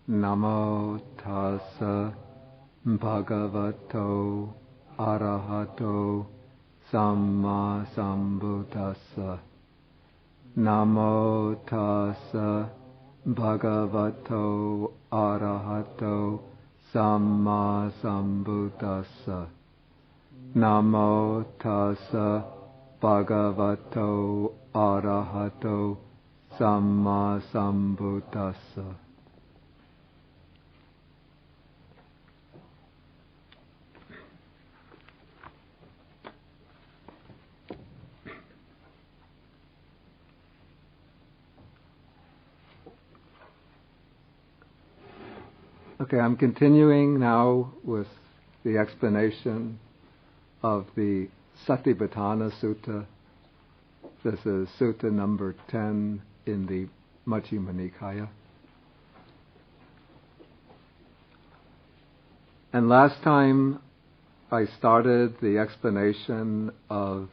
Namo tassa bhagavato arahato samma sambuddhassa. Namo tassa bhagavato arahato samma sambuddhassa. Namo tassa bhagavato arahato samma sambuddhassa. Okay, I'm continuing now with the explanation of the Satipaṭṭhāna Sutta. This is Sutta number 10 in the Majjhima Nikāya. And last time I started the explanation of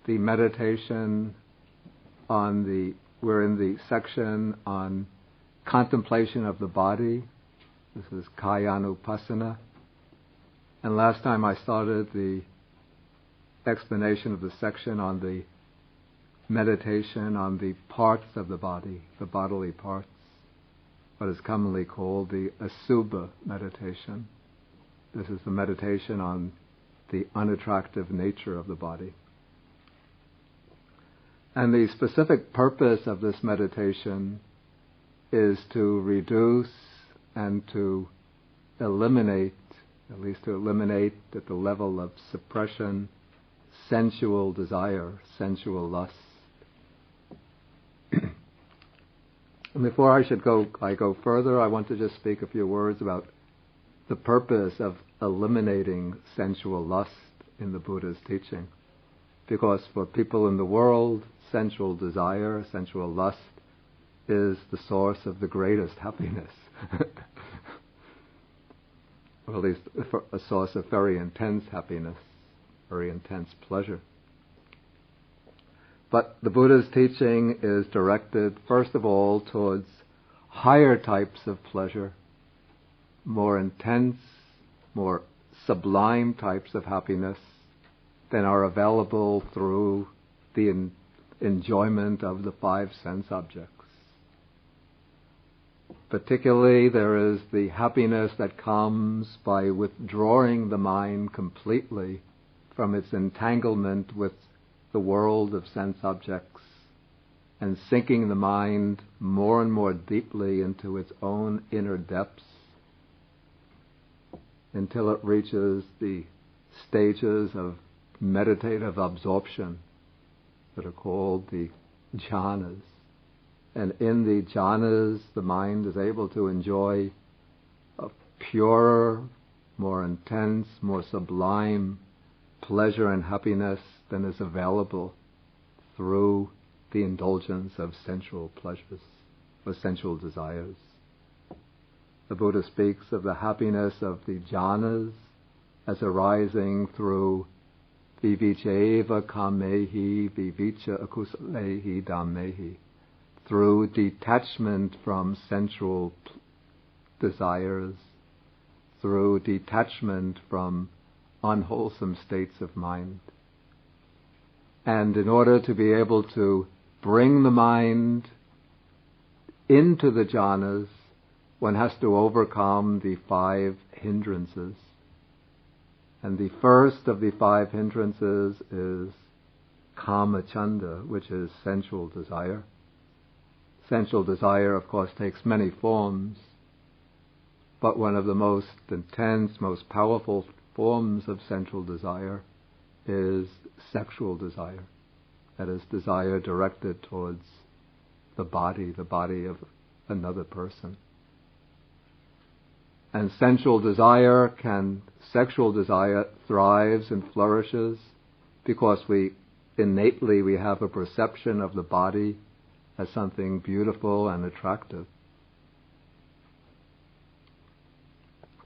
the meditation we're in the section on contemplation of the body. This is Kāyanupassana. And last time I started the explanation of the section on the meditation on the parts of the body, the bodily parts, what is commonly called the Asubha meditation. This is the meditation on the unattractive nature of the body. And the specific purpose of this meditation is to reduce and to eliminate, at least to eliminate at the level of suppression, sensual desire, sensual lust. And before I go further, I want to just speak a few words about the purpose of eliminating sensual lust in the Buddha's teaching. Because for people in the world, sensual desire, sensual lust, is the source of the greatest happiness. Or at least a source of very intense happiness, very intense pleasure. But the Buddha's teaching is directed, first of all, towards higher types of pleasure, more intense, more sublime types of happiness than are available through the enjoyment of the five sense objects. Particularly, there is the happiness that comes by withdrawing the mind completely from its entanglement with the world of sense objects and sinking the mind more and more deeply into its own inner depths until it reaches the stages of meditative absorption that are called the jhanas. And in the jhanas, the mind is able to enjoy a purer, more intense, more sublime pleasure and happiness than is available through the indulgence of sensual pleasures or sensual desires. The Buddha speaks of the happiness of the jhanas as arising through viviceva kamehi vivicha akusalehi dhammehi, through detachment from sensual desires, through detachment from unwholesome states of mind. And in order to be able to bring the mind into the jhanas, one has to overcome the five hindrances. And the first of the five hindrances is kamacchanda, which is sensual desire. Sensual desire, of course, takes many forms, but one of the most intense, most powerful forms of sensual desire is sexual desire. That is, desire directed towards the body of another person. And sexual desire thrives and flourishes because we innately have a perception of the body as something beautiful and attractive.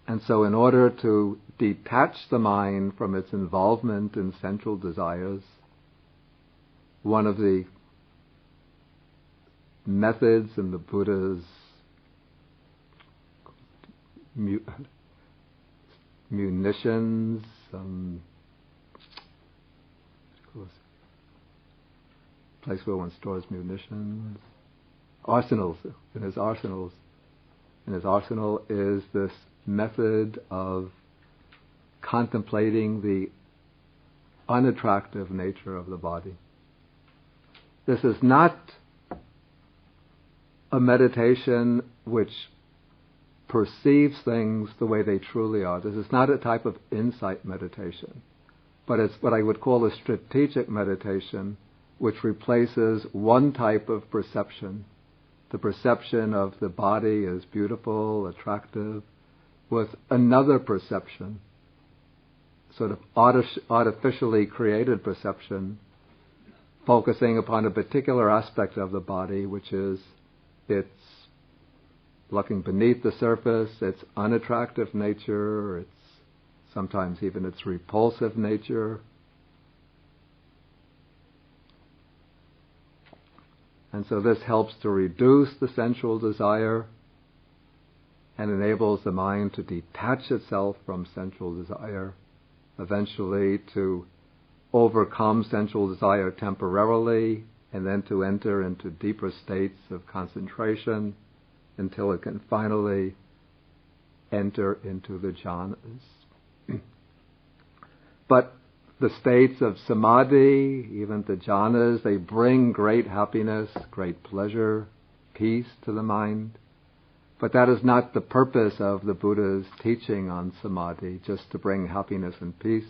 And so in order to detach the mind from its involvement in sensual desires, one of the methods in the Buddha's munitions, place where one stores munitions, arsenals. In his arsenal is this method of contemplating the unattractive nature of the body. This is not a meditation which perceives things the way they truly are. This is not a type of insight meditation, but it's what I would call a strategic meditation, which replaces one type of perception, the perception of the body as beautiful, attractive, with another perception, sort of artificially created perception, focusing upon a particular aspect of the body, which is its looking beneath the surface, its unattractive nature, its sometimes even its repulsive nature. And so this helps to reduce the sensual desire and enables the mind to detach itself from sensual desire, eventually to overcome sensual desire temporarily, and then to enter into deeper states of concentration until it can finally enter into the jhanas. But the states of samadhi, even the jhanas, they bring great happiness, great pleasure, peace to the mind. But that is not the purpose of the Buddha's teaching on samadhi, just to bring happiness and peace.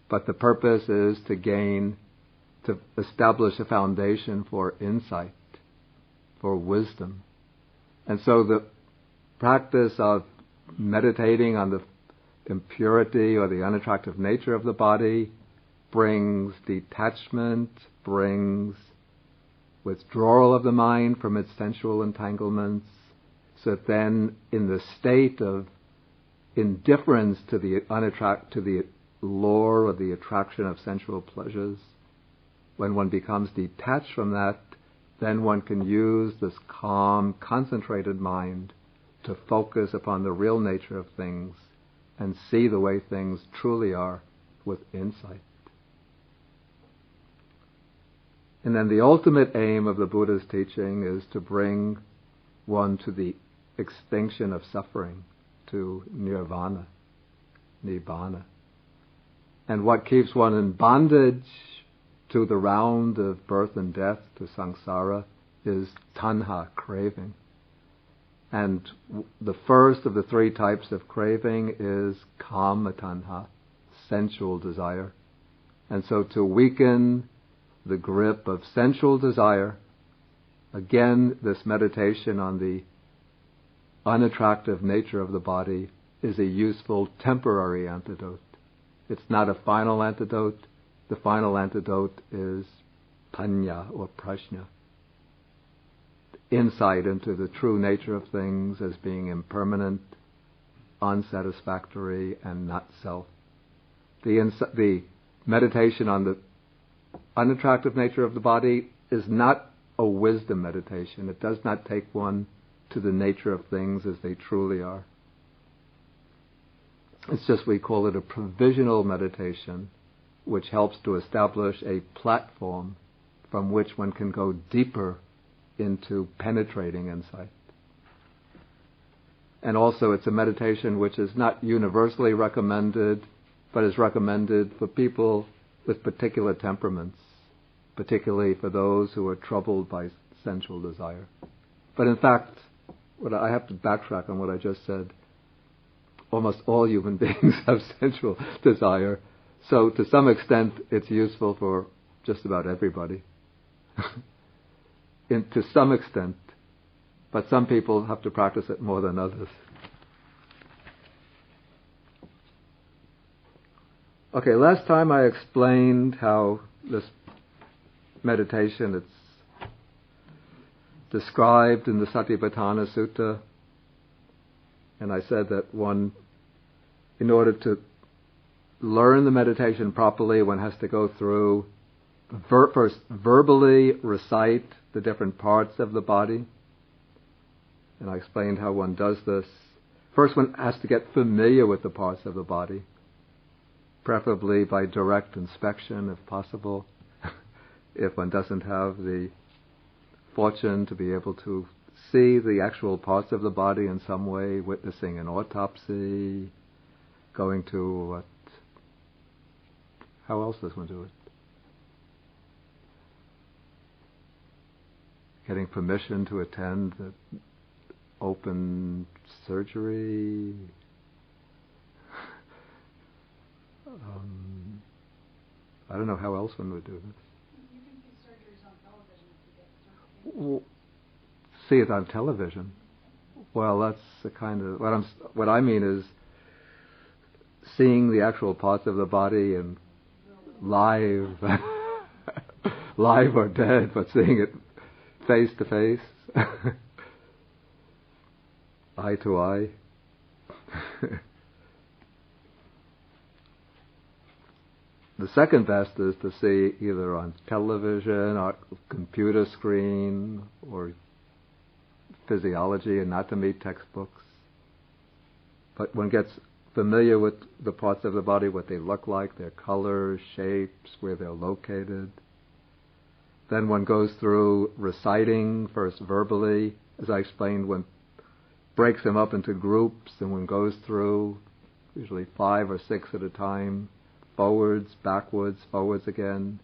But the purpose is to establish a foundation for insight, for wisdom. And so the practice of meditating on the impurity or the unattractive nature of the body brings detachment, brings withdrawal of the mind from its sensual entanglements, so that then in the state of indifference to the lure or the attraction of sensual pleasures, when one becomes detached from that, then one can use this calm, concentrated mind to focus upon the real nature of things and see the way things truly are with insight. And then the ultimate aim of the Buddha's teaching is to bring one to the extinction of suffering, to Nibbāna. And what keeps one in bondage to the round of birth and death, to samsara, is tanha, craving. And the first of the three types of craving is kama tanha, sensual desire. And so to weaken the grip of sensual desire, again, this meditation on the unattractive nature of the body is a useful temporary antidote. It's not a final antidote. The final antidote is panya or prajna, insight into the true nature of things as being impermanent, unsatisfactory, and not self. The meditation on the unattractive nature of the body is not a wisdom meditation. It does not take one to the nature of things as they truly are. It's just, we call it a provisional meditation, which helps to establish a platform from which one can go deeper into penetrating insight. And also it's a meditation which is not universally recommended, but is recommended for people with particular temperaments, particularly for those who are troubled by sensual desire. But in fact, I have to backtrack on what I just said. Almost all human beings have sensual desire. So to some extent, it's useful for just about everybody. To some extent. But some people have to practice it more than others. Okay, last time I explained how this meditation, it's described in the Satipaṭṭhāna Sutta. And I said that one, in order to learn the meditation properly, one has to go through, first verbally recite the different parts of the body. And I explained how one does this. First one has to get familiar with the parts of the body, preferably by direct inspection if possible, if one doesn't have the fortune to be able to see the actual parts of the body in some way, witnessing an autopsy, going to how else does one do it? Getting permission to attend the open surgery. I don't know how else one would do this. You can see surgeries on television if you get surgery. See it on television. Well, that's the kind of what I mean is seeing the actual parts of the body and live, live or dead, but seeing it face to face, eye to eye. The second best is to see either on television or computer screen or physiology, anatomy textbooks. But one gets familiar with the parts of the body, what they look like, their colors, shapes, where they're located. Then one goes through reciting, first verbally, as I explained, one breaks them up into groups, and one goes through, usually 5 or 6 at a time, forwards, backwards, forwards again.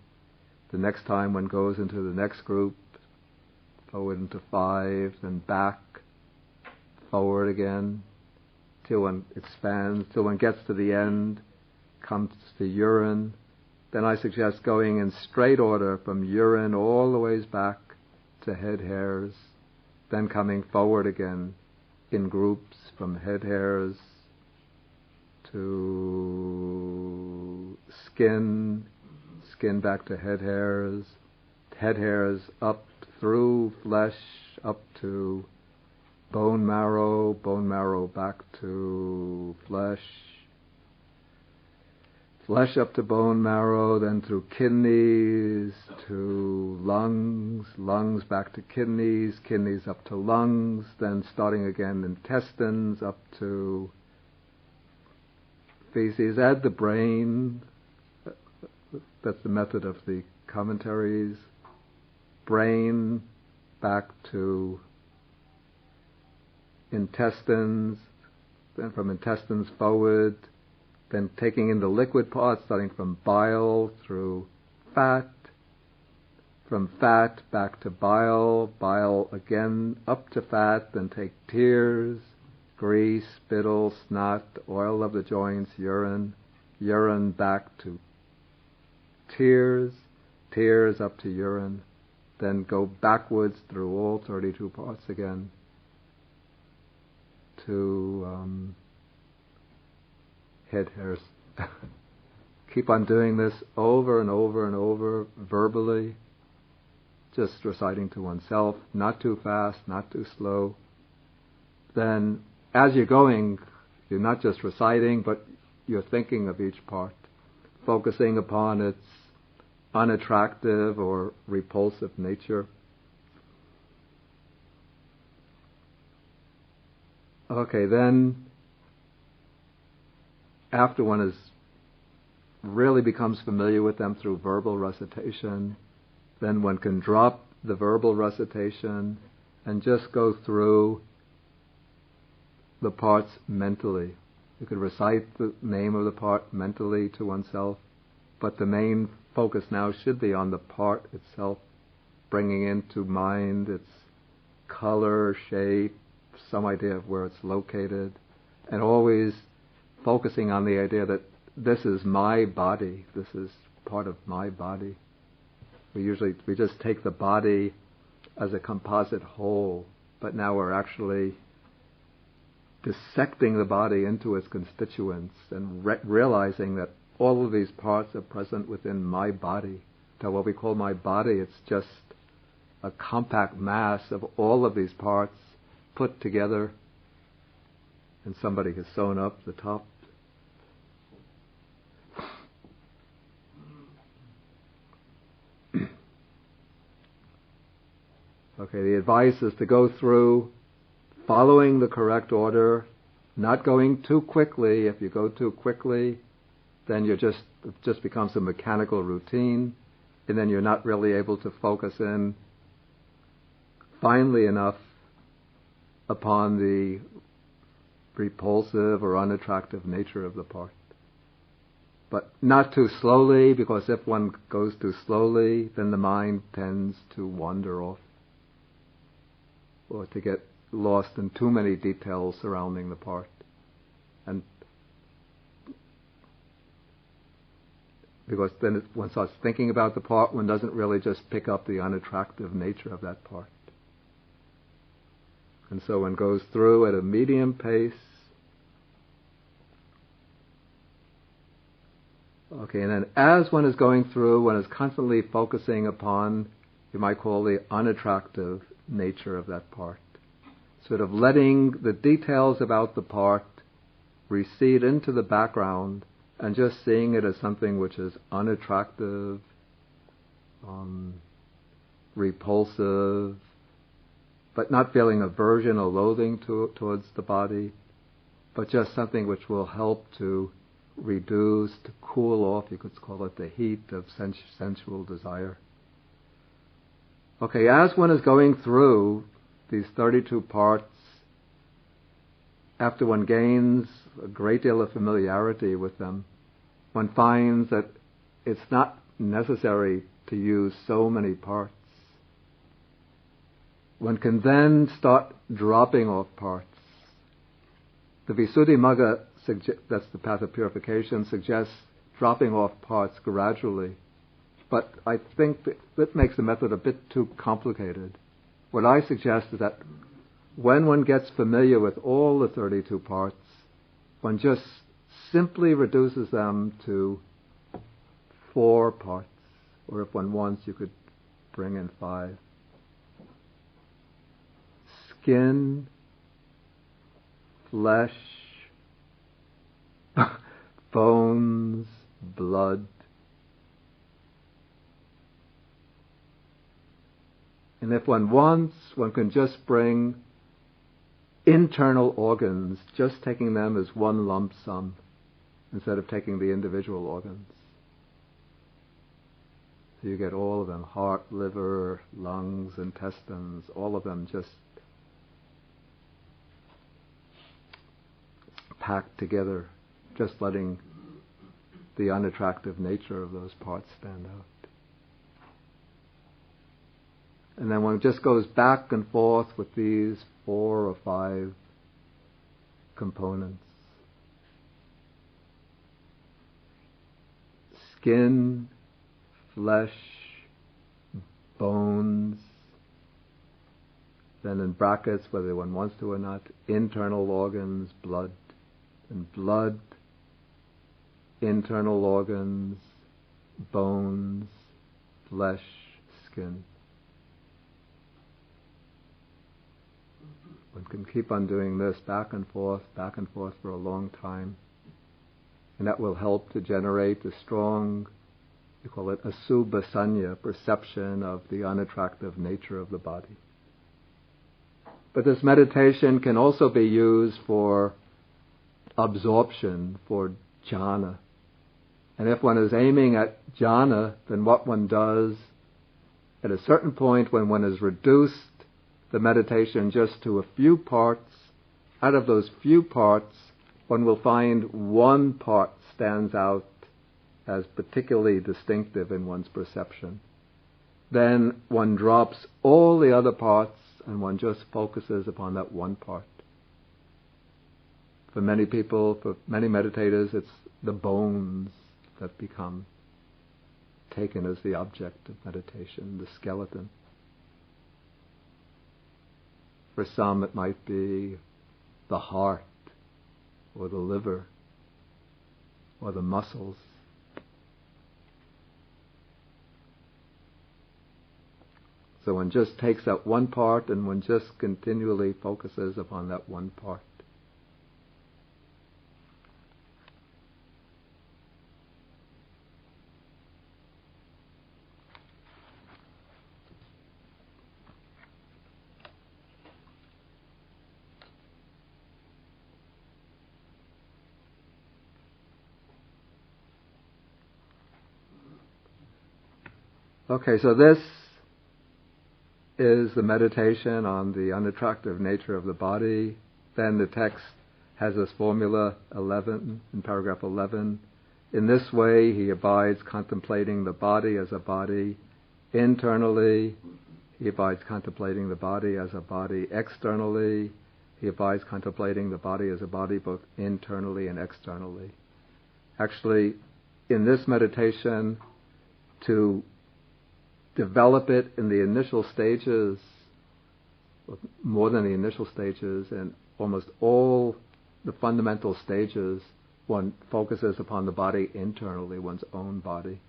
The next time one goes into the next group, forward into 5, then back, forward again, till one expands, till one gets to the end, comes to urine. Then I suggest going in straight order from urine all the ways back to head hairs, then coming forward again in groups from head hairs to skin, skin back to head hairs up through flesh, up to bone marrow back to flesh, flesh up to bone marrow, then through kidneys to lungs, lungs back to kidneys, kidneys up to lungs, then starting again intestines up to feces. Add the brain. That's the method of the commentaries. Brain back to intestines, then from intestines forward, then taking in the liquid parts, starting from bile through fat, from fat back to bile, bile again up to fat, then take tears, grease, spittle, snot, oil of the joints, urine, urine back to tears, tears up to urine, then go backwards through all 32 parts again to head hairs. Keep on doing this over and over and over, verbally, just reciting to oneself, not too fast, not too slow. Then, as you're going, you're not just reciting, but you're thinking of each part, focusing upon its unattractive or repulsive nature. Okay, then after one is really becomes familiar with them through verbal recitation, then one can drop the verbal recitation and just go through the parts mentally. You could recite the name of the part mentally to oneself, but the main focus now should be on the part itself, bringing into mind its color, shape, some idea of where it's located, and always focusing on the idea that this is my body, this is part of my body. We just take the body as a composite whole, but now we're actually dissecting the body into its constituents and realizing that all of these parts are present within my body. So what we call my body, it's just a compact mass of all of these parts put together, and somebody has sewn up the top. Okay, the advice is to go through following the correct order, Not going too quickly. If you go too quickly, then it just becomes a mechanical routine, and then you're not really able to focus in finely enough upon the repulsive or unattractive nature of the part. But not too slowly, because if one goes too slowly, then the mind tends to wander off or to get lost in too many details surrounding the part. And because then one starts thinking about the part, one doesn't really just pick up the unattractive nature of that part. And so one goes through at a medium pace. Okay, and then as one is going through, one is constantly focusing upon, you might call, the unattractive nature of that part. Sort of letting the details about the part recede into the background and just seeing it as something which is unattractive, repulsive, but not feeling aversion or loathing towards the body, but just something which will help to reduce, to cool off, you could call it the heat of sensual desire. Okay, as one is going through these 32 parts, after one gains a great deal of familiarity with them, one finds that it's not necessary to use so many parts. One can then start dropping off parts. The Visuddhimagga, that's the path of purification, suggests dropping off parts gradually. But I think that makes the method a bit too complicated. What I suggest is that when one gets familiar with all the 32 parts, one just simply reduces them to 4 parts. Or if one wants, you could bring in 5. Skin, flesh, bones, blood. And if one wants, one can just bring internal organs, just taking them as one lump sum, instead of taking the individual organs. So you get all of them, heart, liver, lungs, intestines, all of them just packed together, just letting the unattractive nature of those parts stand out. And then one just goes back and forth with these 4 or 5 components. Skin, flesh, bones, then in brackets, whether one wants to or not, internal organs, blood, and blood, internal organs, bones, flesh, skin. One can keep on doing this back and forth for a long time. And that will help to generate a strong, you call it asubha sanya, perception of the unattractive nature of the body. But this meditation can also be used for absorption, for jhana. And if one is aiming at jhana, then what one does, at a certain point when one has reduced the meditation just to a few parts, out of those few parts, one will find one part stands out as particularly distinctive in one's perception. Then one drops all the other parts and one just focuses upon that one part. For many people, for many meditators, it's the bones that become taken as the object of meditation, the skeleton. For some it might be the heart, or the liver, or the muscles. So one just takes that one part and one just continually focuses upon that one part. Okay, so this is the meditation on the unattractive nature of the body. Then the text has this formula 11 in paragraph 11. In this way, he abides contemplating the body as a body internally. He abides contemplating the body as a body externally. He abides contemplating the body as a body both internally and externally. Actually, in this meditation, to develop it in the initial stages, more than the initial stages, and almost all the fundamental stages, one focuses upon the body internally, one's own body.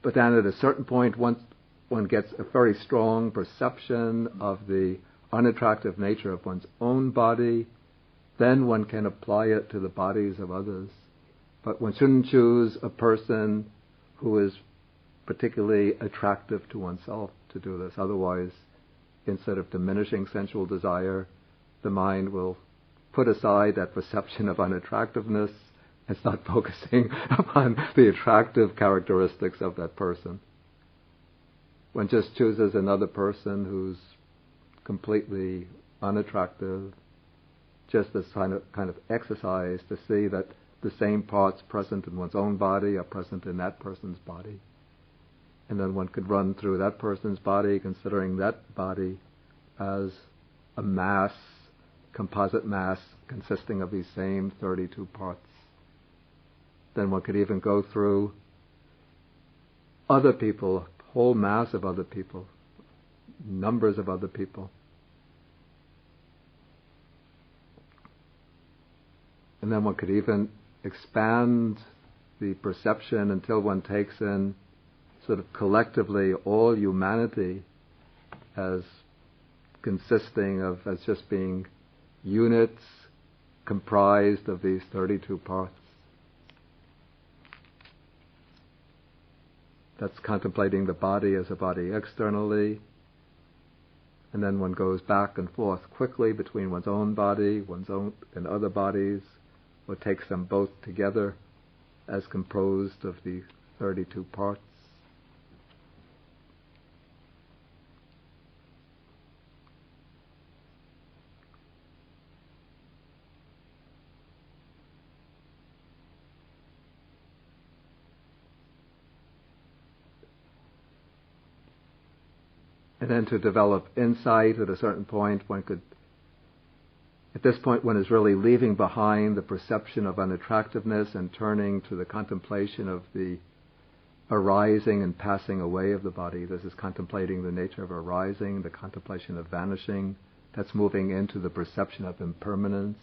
But then at a certain point, once one gets a very strong perception of the unattractive nature of one's own body, then one can apply it to the bodies of others. But one shouldn't choose a person who is particularly attractive to oneself to do this. Otherwise, instead of diminishing sensual desire, the mind will put aside that perception of unattractiveness and start focusing upon the attractive characteristics of that person. One just chooses another person who's completely unattractive, just as kind of exercise to see that the same parts present in one's own body are present in that person's body. And then one could run through that person's body, considering that body as a mass, composite mass, consisting of these same 32 parts. Then one could even go through other people, a whole mass of other people, numbers of other people. And then one could even expand the perception until one takes in sort of collectively all humanity as consisting of, as just being units comprised of these 32 parts. That's contemplating the body as a body externally. And then one goes back and forth quickly between one's own body, one's own and other bodies, or takes them both together as composed of the 32 parts. And then to develop insight at a certain point, one could, at this point one is really leaving behind the perception of unattractiveness and turning to the contemplation of the arising and passing away of the body. This is contemplating the nature of arising, the contemplation of vanishing. That's moving into the perception of impermanence.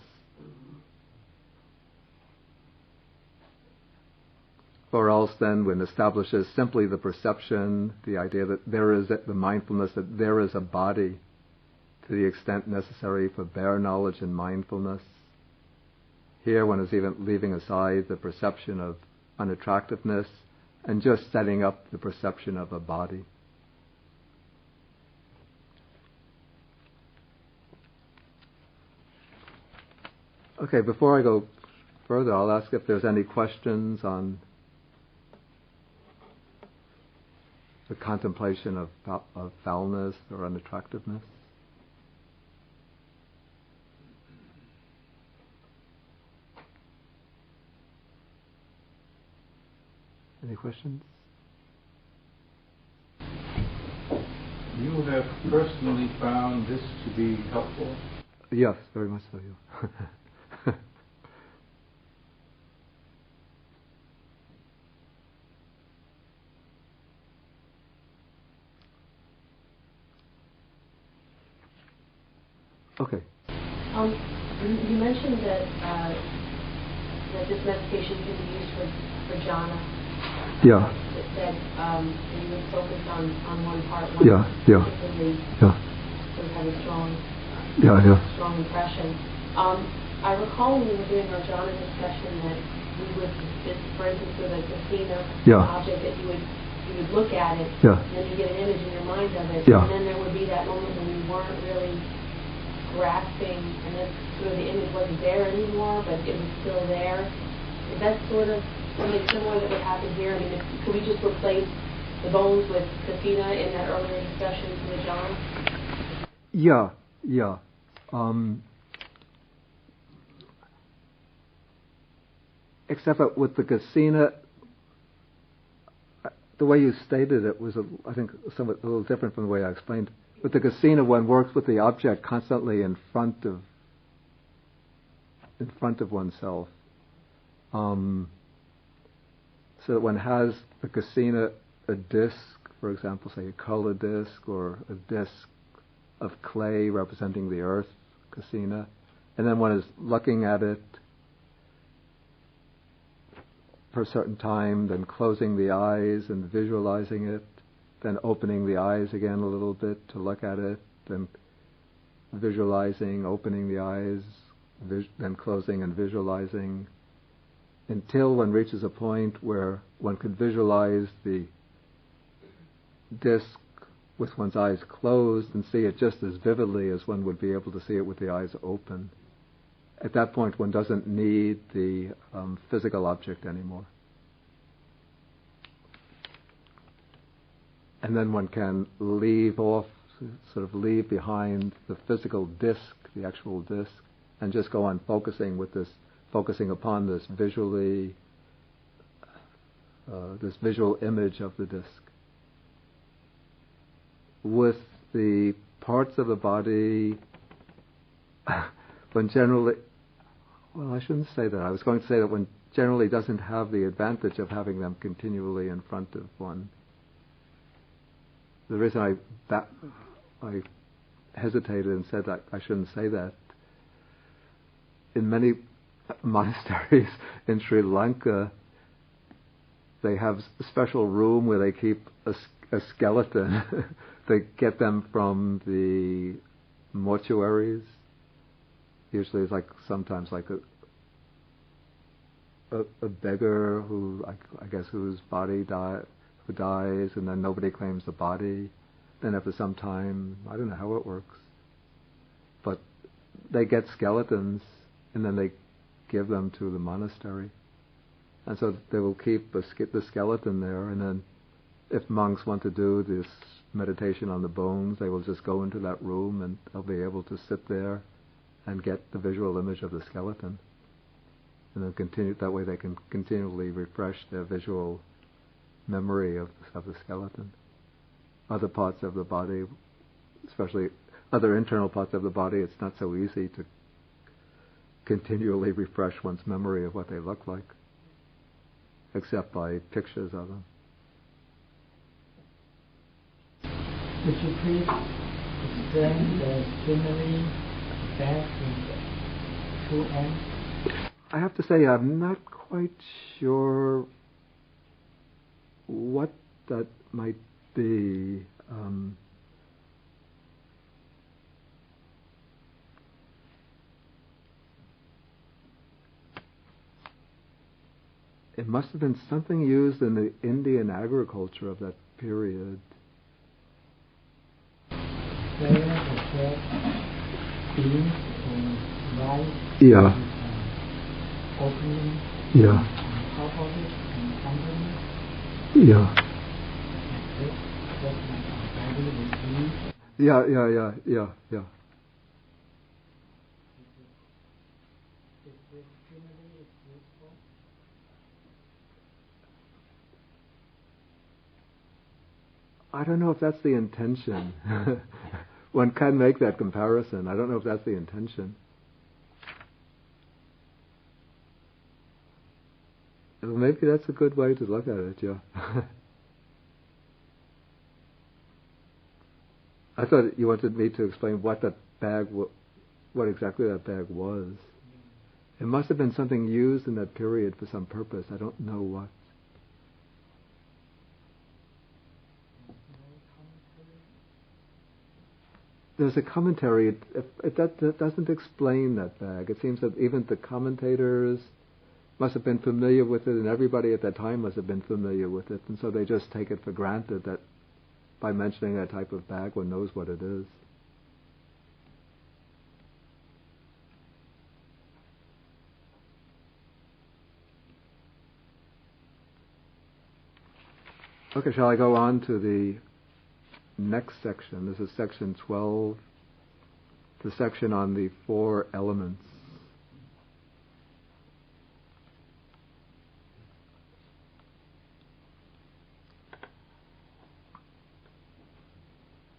Or else then one establishes simply the perception, the idea that there is the mindfulness, that there is a body to the extent necessary for bare knowledge and mindfulness. Here one is even leaving aside the perception of unattractiveness and just setting up the perception of a body. Okay, before I go further, I'll ask if there's any questions on the contemplation of foulness or unattractiveness. Any questions? You have personally found this to be helpful? Yes, very much so. Yeah. Okay. You mentioned that this meditation can be used for jhana. Yeah. That you would focus on one part, particularly sort of have a strong impression. I recall when we were doing our jhana discussion that we would, for instance, with a casino object, that you would look at it, and then you get an image in your mind of it, and then there would be that moment when you weren't really grasping, and then sort of the image wasn't there anymore, but it was still there. Is that sort of something similar that would happen here? I mean, could we just replace the bones with kasina in that earlier discussion from the jhana? Yeah. Except that with the kasina, the way you stated it was, I think, somewhat a little different from the way I explained. With the kasina, one works with the object constantly in front of oneself. So that one has the kasina, a disc, for example, say a color disc, or a disc of clay representing the earth, kasina, and then one is looking at it for a certain time, then closing the eyes and visualizing it, then opening the eyes again a little bit to look at it, then visualizing, opening the eyes, then closing and visualizing, until one reaches a point where one can visualize the disc with one's eyes closed and see it just as vividly as one would be able to see it with the eyes open. At that point, one doesn't need the physical object anymore. And then one can leave behind the physical disc, the actual disc, and just go on focusing upon this visual image of the disc. With the parts of the body, one generally, well, I shouldn't say that. I was going to say that one generally doesn't have the advantage of having them continually in front of one. The reason I hesitated and said that I shouldn't say that, in many monasteries in Sri Lanka, they have a special room where they keep a skeleton. They get them from the mortuaries. Usually it's sometimes a beggar who whose body who dies, and then nobody claims the body. Then after some time, I don't know how it works, but they get skeletons and then they give them to the monastery. And so they will keep the skeleton there, and then if monks want to do this meditation on the bones, they will just go into that room and they'll be able to sit there and get the visual image of the skeleton. And then that way they can continually refresh their visual memory of the skeleton. Other parts of the body, especially other internal parts of the body, it's not so easy to continually refresh one's memory of what they look like, except by pictures of them. Could you please explain the simile back with two ends? I have to say I'm not quite sure what that might be. It must have been something used in the Indian agriculture of that period. Yeah. Opening. Yeah. Top of it and underneath. Yeah. Yeah. I don't know if that's the intention. One can make that comparison. I don't know if that's the intention. Maybe that's a good way to look at it, yeah. I thought you wanted me to explain what exactly that bag was. It must have been something used in that period for some purpose. I don't know what. There's a commentary. That doesn't explain that bag. It seems that even the commentators must have been familiar with it, and everybody at that time must have been familiar with it, and so they just take it for granted that by mentioning that type of bag, one knows what it is. Okay, shall I go on to the next section? This is section 12, the section on the four elements.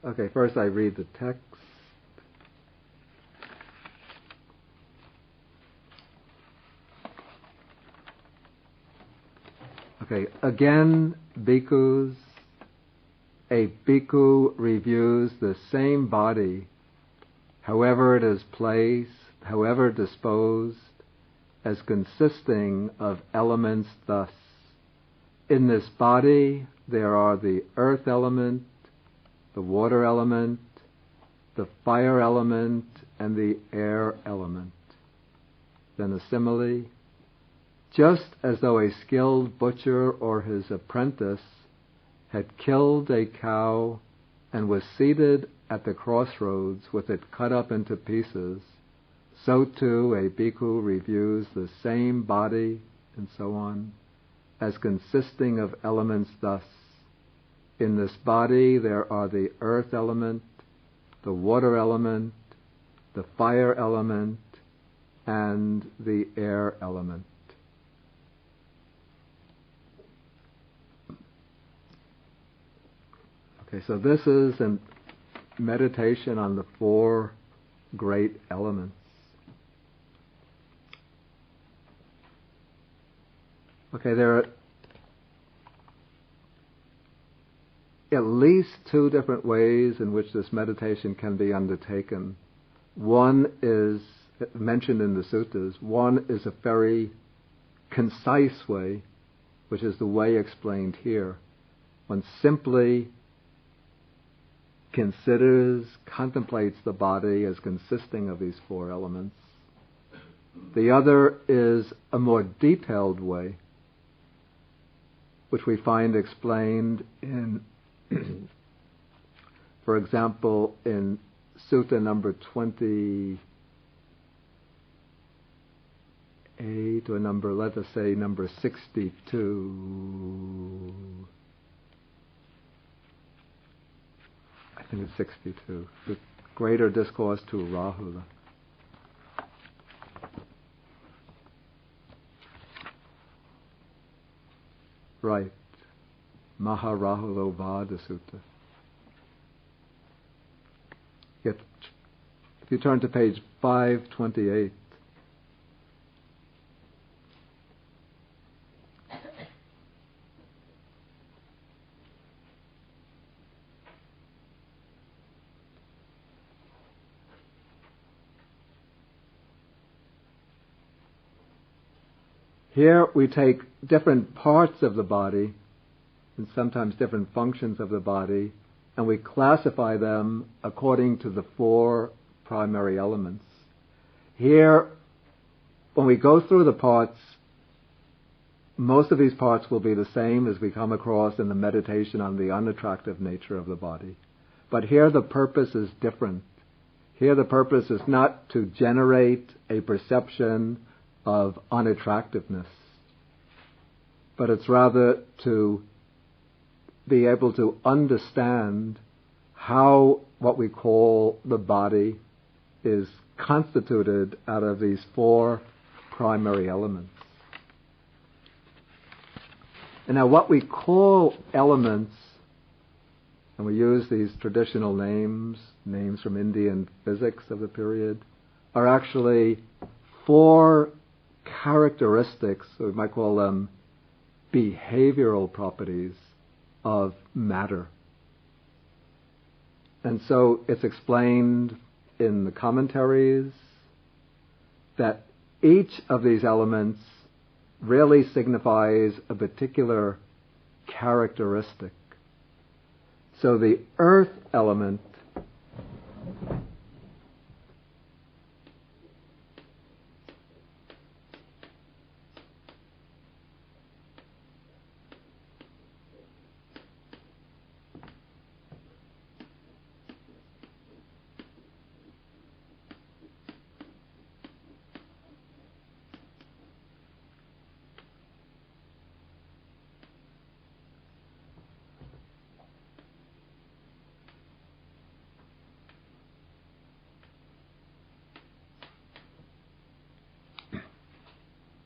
Okay, first I read the text. Okay, again, bhikkhus, a bhikkhu reviews the same body, however it is placed, however disposed, as consisting of elements thus. In this body there are the earth element, the water element, the fire element, and the air element. Then a simile. Just as though a skilled butcher or his apprentice had killed a cow and was seated at the crossroads with it cut up into pieces, so too a bhikkhu reviews the same body, and so on, as consisting of elements thus. In this body there are the earth element, the water element, the fire element, and the air element. Okay, so this is a meditation on the four great elements. Okay, there are at least two different ways in which this meditation can be undertaken. One is mentioned in the suttas. One is a very concise way, which is the way explained here. One simply considers, contemplates the body as consisting of these four elements. The other is a more detailed way, which we find explained in, for example, in Sutta number 28, or number, let us say, number 62. I think it's 62. The Greater Discourse to Rahula. Right. Maharahulovada Sutta. If you turn to page 528, here we take different parts of the body and sometimes different functions of the body, and we classify them according to the four primary elements. Here, when we go through the parts, most of these parts will be the same as we come across in the meditation on the unattractive nature of the body. But here the purpose is different. Here the purpose is not to generate a perception of unattractiveness, but it's rather to be able to understand how what we call the body is constituted out of these four primary elements. And now what we call elements, and we use these traditional names from Indian physics of the period, are actually four characteristics, or we might call them behavioral properties of matter. And so it's explained in the commentaries that each of these elements really signifies a particular characteristic. So the earth element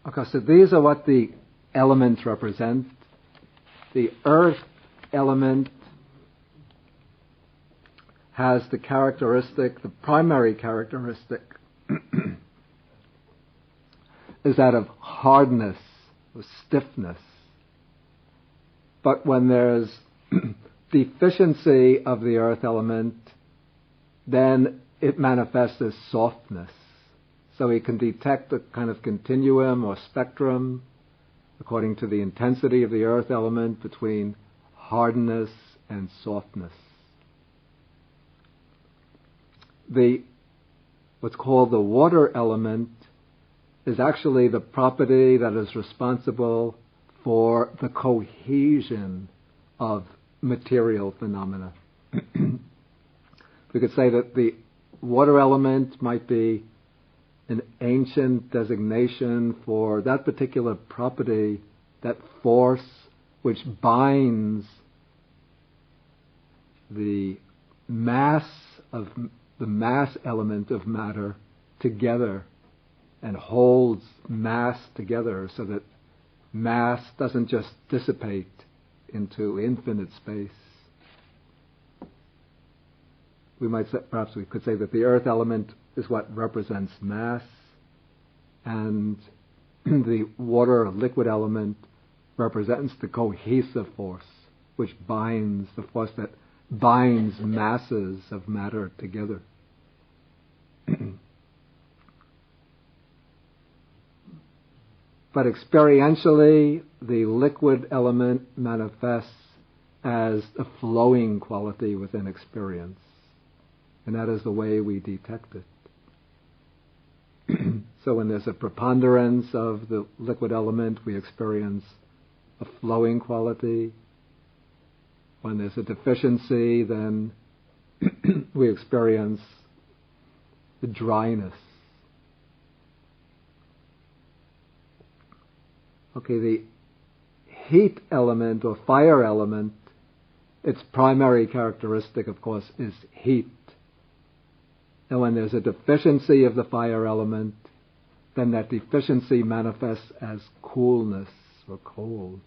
Okay, so these are what the elements represent. The earth element has the characteristic, the primary characteristic, is that of hardness, or stiffness. But when there's deficiency of the earth element, then it manifests as softness. So we can detect a kind of continuum or spectrum according to the intensity of the earth element between hardness and softness. What's called the water element is actually the property that is responsible for the cohesion of material phenomena. We could say that the water element might be an ancient designation for that particular property, that force which binds the mass element of matter together and holds mass together so that mass doesn't just dissipate into infinite space. Perhaps we could say that the earth element is what represents mass, and the water or liquid element represents the cohesive force, which binds, the force that binds masses of matter together. But experientially, the liquid element manifests as a flowing quality within experience. And that is the way we detect it. So when there's a preponderance of the liquid element, we experience a flowing quality. When there's a deficiency, then we experience the dryness. Okay, the heat element or fire element, its primary characteristic, of course, is heat. And when there's a deficiency of the fire element, then that deficiency manifests as coolness or cold.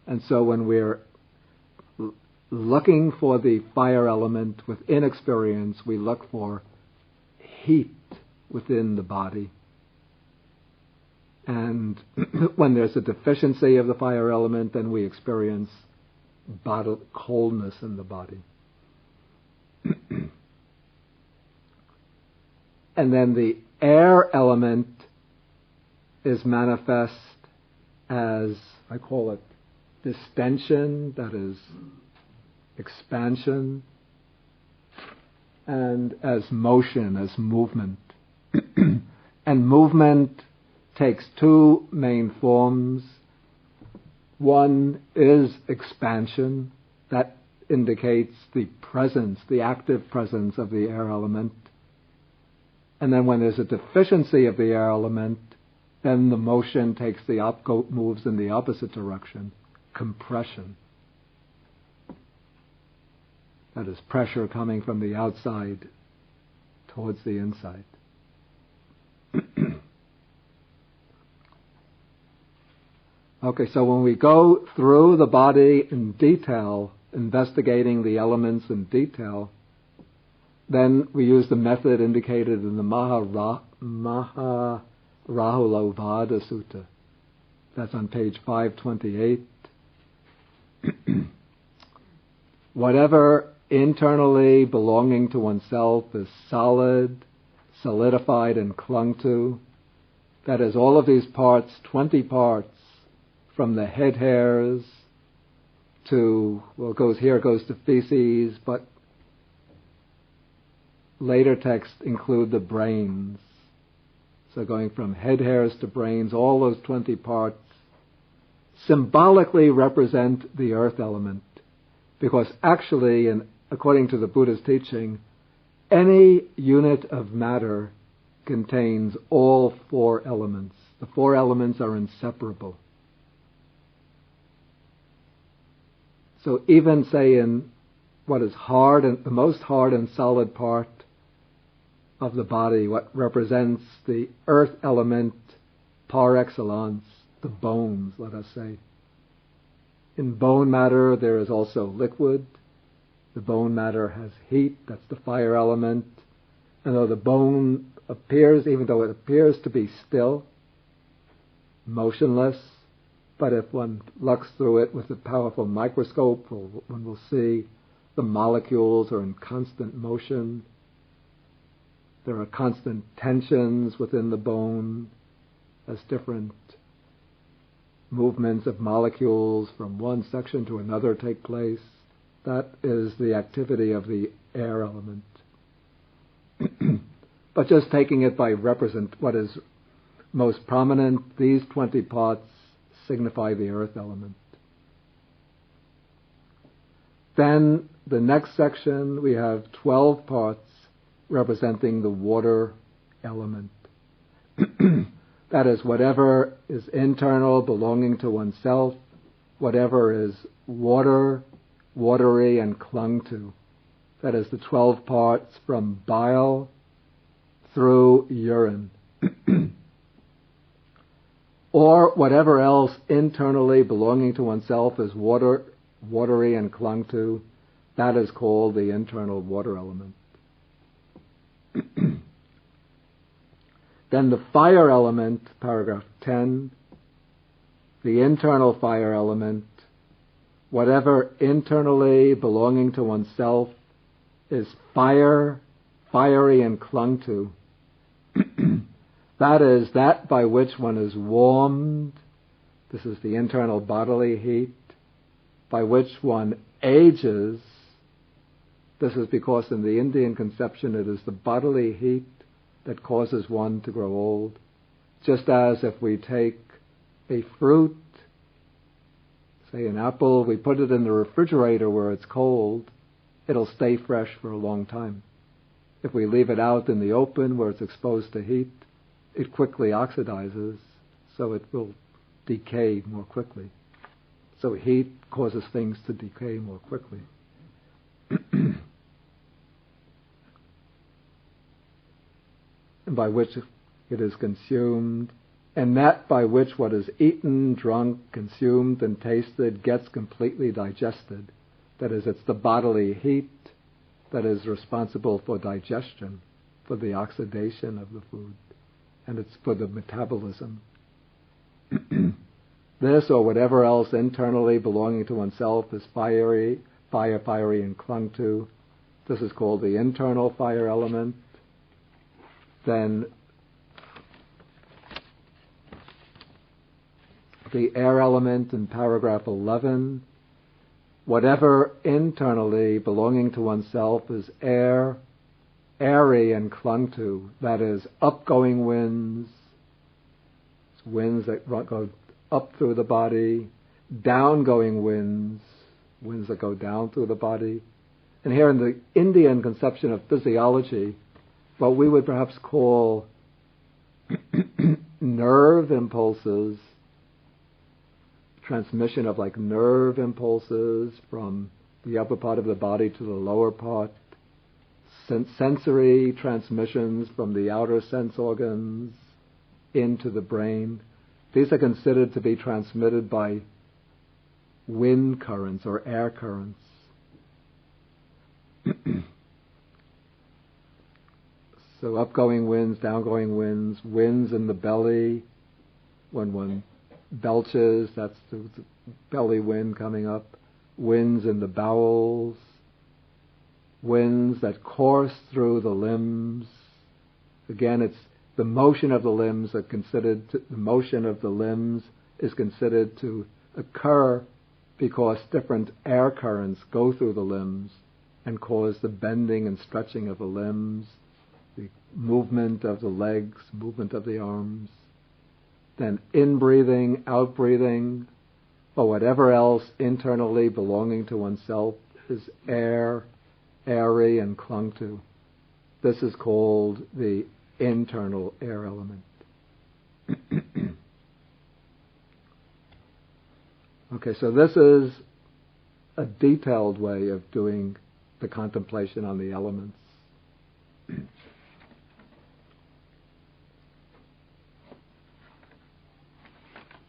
And so when we're looking for the fire element within experience, we look for heat within the body. And when there's a deficiency of the fire element, then we experience coldness in the body. And then the air element is manifest as, I call it, distension, that is expansion, and as motion, as movement. And movement takes two main forms. One is expansion, that indicates the presence, the active presence of the air element. And then when there's a deficiency of the air element, then the motion moves in the opposite direction, compression. That is pressure coming from the outside towards the inside. Okay, so when we go through the body in detail, investigating the elements in detail, then we use the method indicated in the Maharahulovada Sutta. That's on page 528. Whatever internally belonging to oneself is solid, solidified and clung to, that is, all of these parts, 20 parts, from the head hairs to, goes to feces, but later texts include the brains. So going from head hairs to brains, all those 20 parts symbolically represent the earth element. Because actually, and according to the Buddha's teaching, any unit of matter contains all four elements. The four elements are inseparable. So even, say, in what is hard and the most hard and solid part of the body, what represents the earth element par excellence, the bones, let us say. In bone matter there is also liquid. The bone matter has heat, that's the fire element. And though the bone appears, even though it appears to be still, motionless, but if one looks through it with a powerful microscope, one will see the molecules are in constant motion. There are constant tensions within the bone as different movements of molecules from one section to another take place. That is the activity of the air element. But just taking it by represent what is most prominent, these 20 parts signify the earth element. Then the next section we have 12 parts representing the water element. That is whatever is internal, belonging to oneself, whatever is water, watery and clung to. That is the 12 parts from bile through urine. Or whatever else internally belonging to oneself is watery and clung to, that is called the internal water element. Then the fire element, paragraph 10, the internal fire element, whatever internally belonging to oneself is fiery and clung to. That is that by which one is warmed. This is the internal bodily heat. By which one ages. This is because in the Indian conception it is the bodily heat that causes one to grow old. Just as if we take a fruit, say an apple, we put it in the refrigerator where it's cold, it'll stay fresh for a long time. If we leave it out in the open where it's exposed to heat, it quickly oxidizes, so it will decay more quickly. So heat causes things to decay more quickly. And by which it is consumed, and that by which what is eaten, drunk, consumed, and tasted gets completely digested. That is, it's the bodily heat that is responsible for digestion, for the oxidation of the food, and it's for the metabolism. This or whatever else internally belonging to oneself is fiery and clung to. This is called the internal fire element. Then the air element in paragraph 11. Whatever internally belonging to oneself is airy and clung to. That is, upgoing winds, winds that go up through the body, downgoing winds, winds that go down through the body. And here in the Indian conception of physiology, what we would perhaps call nerve impulses, transmission of like nerve impulses from the upper part of the body to the lower part, sensory transmissions from the outer sense organs into the brain. These are considered to be transmitted by wind currents or air currents. So upgoing winds, downgoing winds, winds in the belly. When one belches, that's the belly wind coming up. Winds in the bowels. Winds that course through the limbs. Again, it's the motion of the limbs is considered to occur because different air currents go through the limbs and cause the bending and stretching of the limbs, the movement of the legs, movement of the arms. Then in-breathing, out-breathing, or whatever else internally belonging to oneself is airy and clung to. This is called the internal air element. Okay, so this is a detailed way of doing the contemplation on the elements.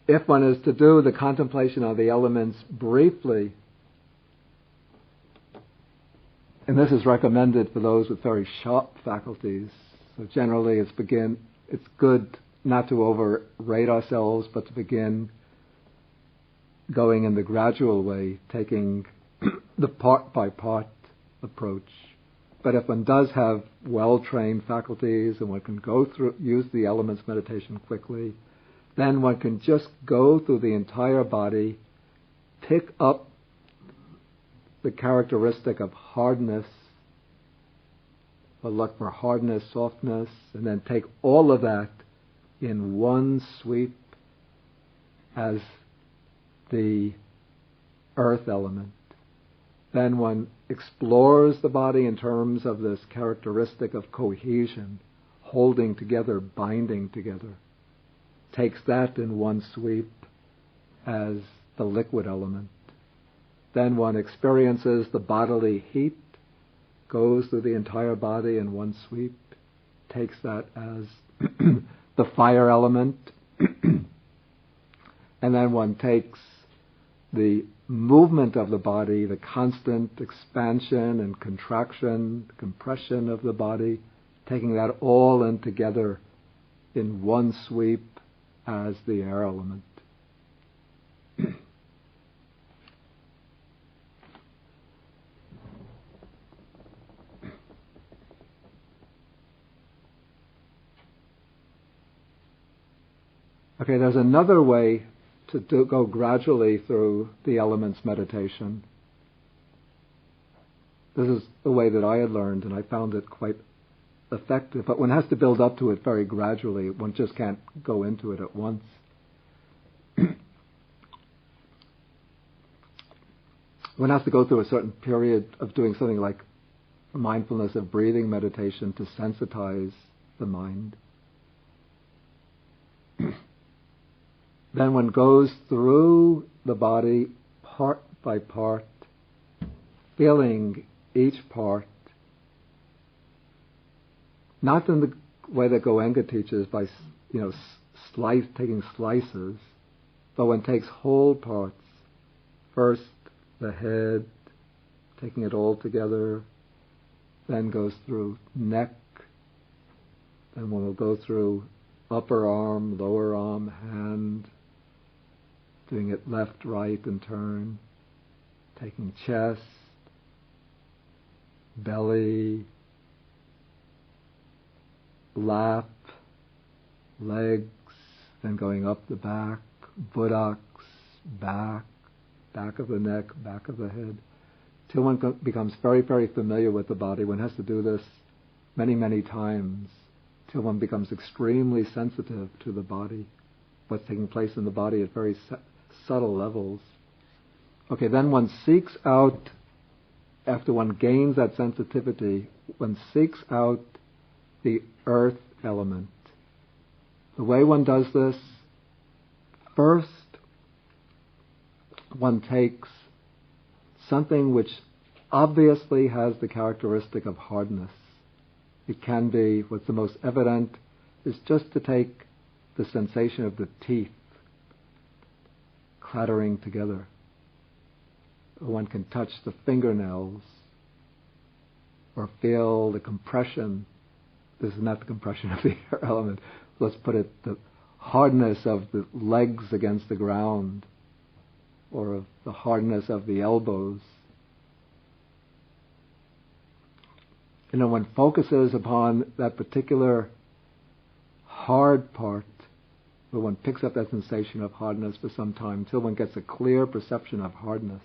if one is to do the contemplation of the elements briefly, and this is recommended for those with very sharp faculties, so generally it's good not to overrate ourselves, but to begin going in the gradual way, taking the part-by-part approach. But if one does have well-trained faculties and one can use the elements meditation quickly, then one can just go through the entire body, pick up the characteristic of hardness, or look for hardness, softness, and then take all of that in one sweep as the earth element. Then one explores the body in terms of this characteristic of cohesion, holding together, binding together. Takes that in one sweep as the liquid element. Then one experiences the bodily heat, goes through the entire body in one sweep, takes that as the fire element, and then one takes the movement of the body, the constant expansion and contraction, compression of the body, taking that all in together in one sweep as the air element. Okay, there's another way to go gradually through the elements meditation. This is the way that I had learned, and I found it quite effective, but one has to build up to it very gradually. One just can't go into it at once. One has to go through a certain period of doing something like mindfulness of breathing meditation to sensitize the mind. Then one goes through the body part by part, feeling each part, not in the way that Goenka teaches by, taking slices, but one takes whole parts. First, the head, taking it all together, then goes through neck, then one will go through upper arm, lower arm, hand, doing it left, right, and turn, taking chest, belly, lap, legs, then going up the back, buttocks, back of the neck, back of the head, till one becomes very, very familiar with the body. One has to do this many, many times till one becomes extremely sensitive to the body, what's taking place in the body at very subtle levels. Okay, then one seeks out, after one gains that sensitivity, one seeks out the earth element. The way one does this, first one takes something which obviously has the characteristic of hardness. It can be, what's the most evident is just to take the sensation of the teeth clattering together. One can touch the fingernails or feel the compression. This is not the compression of the air element. Let's put it, the hardness of the legs against the ground, or of the hardness of the elbows. One focuses upon that particular hard part, where one picks up that sensation of hardness for some time, till one gets a clear perception of hardness.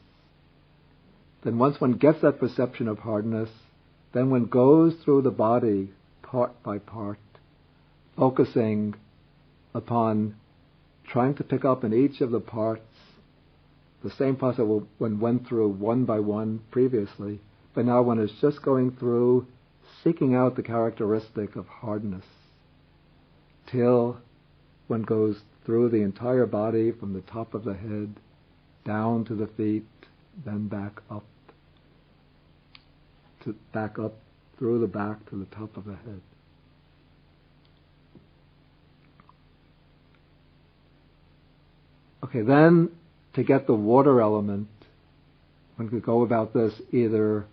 Then once one gets that perception of hardness, then one goes through the body part by part, focusing upon trying to pick up in each of the parts the same process one went through one by one previously, but now one is just going through, seeking out the characteristic of hardness, till one goes through the entire body from the top of the head down to the feet, then back up through the back to the top of the head. Okay, then to get the water element, one could go about this either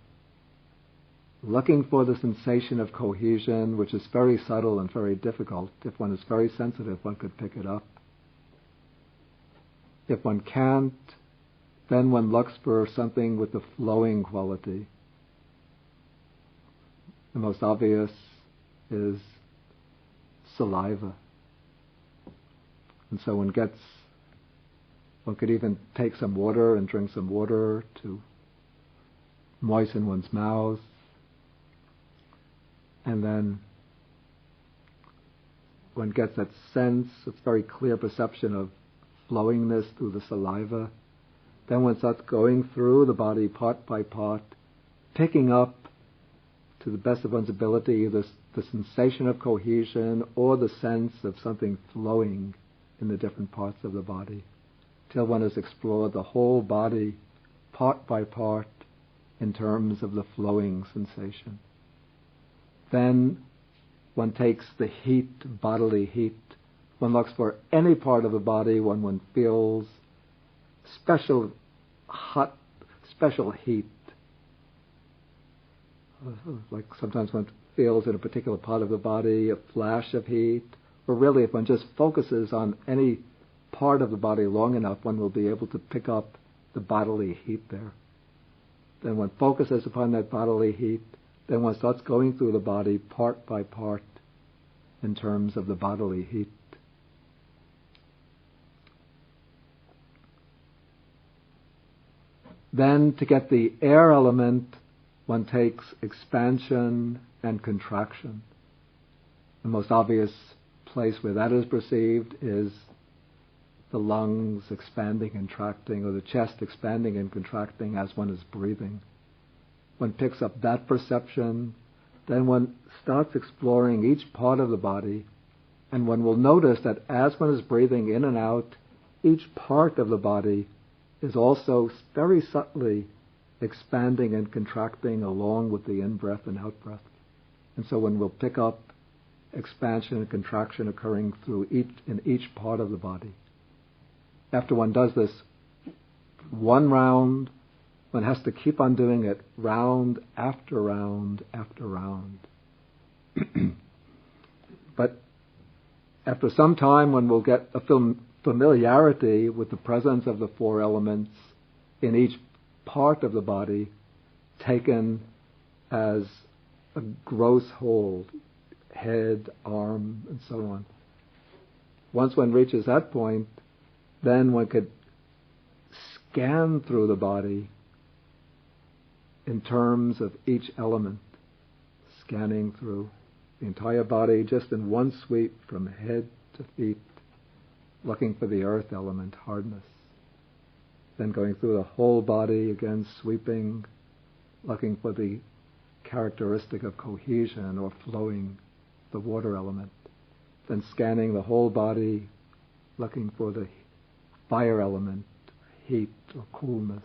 looking for the sensation of cohesion, which is very subtle and very difficult. If one is very sensitive, one could pick it up. If one can't, then one looks for something with the flowing quality. The most obvious is saliva. And so one could even take some water and drink some water to moisten one's mouth. And then one gets that sense, it's very clear perception of flowingness through the saliva. Then one starts going through the body part by part, picking up to the best of one's ability the sensation of cohesion or the sense of something flowing in the different parts of the body, till one has explored the whole body part by part in terms of the flowing sensation. Then one takes the heat, bodily heat. One looks for any part of the body when one feels special heat. Like sometimes one feels in a particular part of the body a flash of heat, or really if one just focuses on any part of the body long enough, one will be able to pick up the bodily heat there. Then one focuses upon that bodily heat, then one starts going through the body part by part in terms of the bodily heat. Then to get the air element, one takes expansion and contraction. The most obvious place where that is perceived is the lungs expanding and contracting, or the chest expanding and contracting as one is breathing. One picks up that perception, then one starts exploring each part of the body, and one will notice that as one is breathing in and out, each part of the body is also very subtly expanding and contracting along with the in-breath and out-breath. And so one will pick up expansion and contraction occurring in each part of the body. After one does this one round, one has to keep on doing it round after round after round. But after some time, one will get a familiarity with the presence of the four elements in each part of the body, taken as a gross whole, head, arm, and so on. Once one reaches that point, then one could scan through the body in terms of each element, scanning through the entire body just in one sweep from head to feet, looking for the earth element, hardness. Then going through the whole body, again sweeping, looking for the characteristic of cohesion or flowing, the water element. Then scanning the whole body, looking for the fire element, heat or coolness.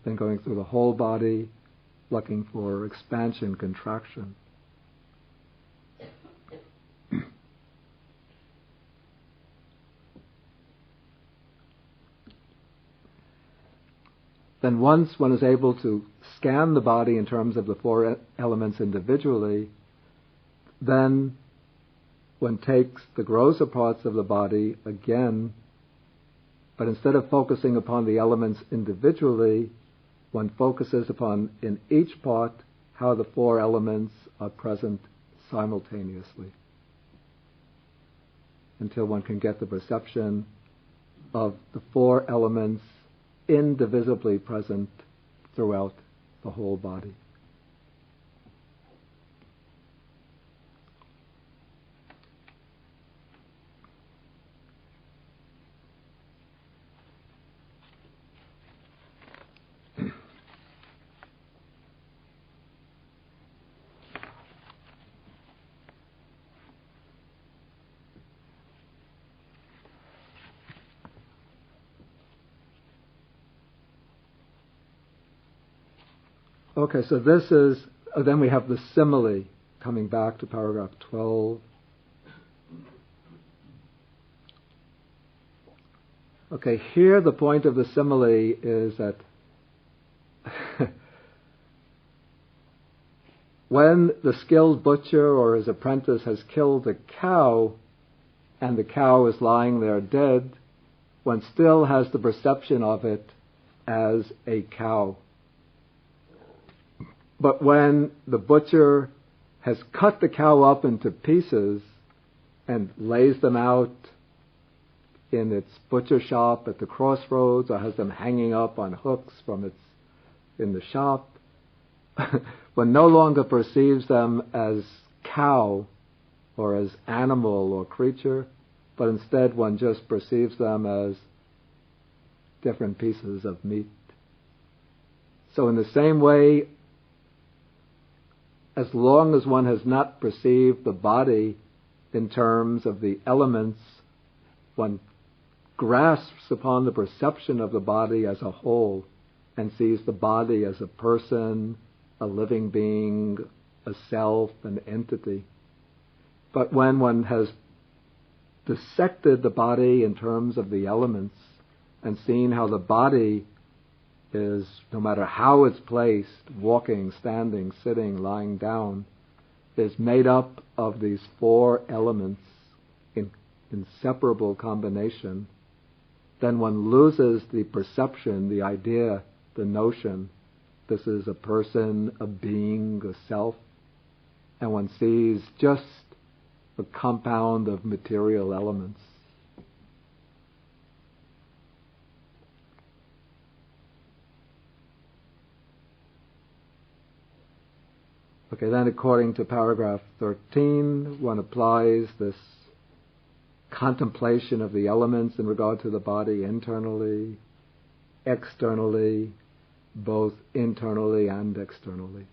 Then going through the whole body, looking for expansion, contraction. Then once one is able to scan the body in terms of the four elements individually, then one takes the grosser parts of the body again, but instead of focusing upon the elements individually, one focuses upon in each part how the four elements are present simultaneously, until one can get the perception of the four elements indivisibly present throughout the whole body. Okay, so this is, then we have the simile, coming back to paragraph 12. Okay, here the point of the simile is that when the skilled butcher or his apprentice has killed a cow and the cow is lying there dead, one still has the perception of it as a cow. But when the butcher has cut the cow up into pieces and lays them out in its butcher shop at the crossroads, or has them hanging up on hooks in the shop, one no longer perceives them as cow or as animal or creature, but instead one just perceives them as different pieces of meat. So in the same way, as long as one has not perceived the body in terms of the elements, one grasps upon the perception of the body as a whole and sees the body as a person, a living being, a self, an entity. But when one has dissected the body in terms of the elements and seen how the body is, no matter how it's placed, walking, standing, sitting, lying down, is made up of these four elements in inseparable combination, then one loses the perception, the idea, the notion, this is a person, a being, a self, and one sees just a compound of material elements. Okay, then according to paragraph 13, one applies this contemplation of the elements in regard to the body internally, externally, both internally and externally.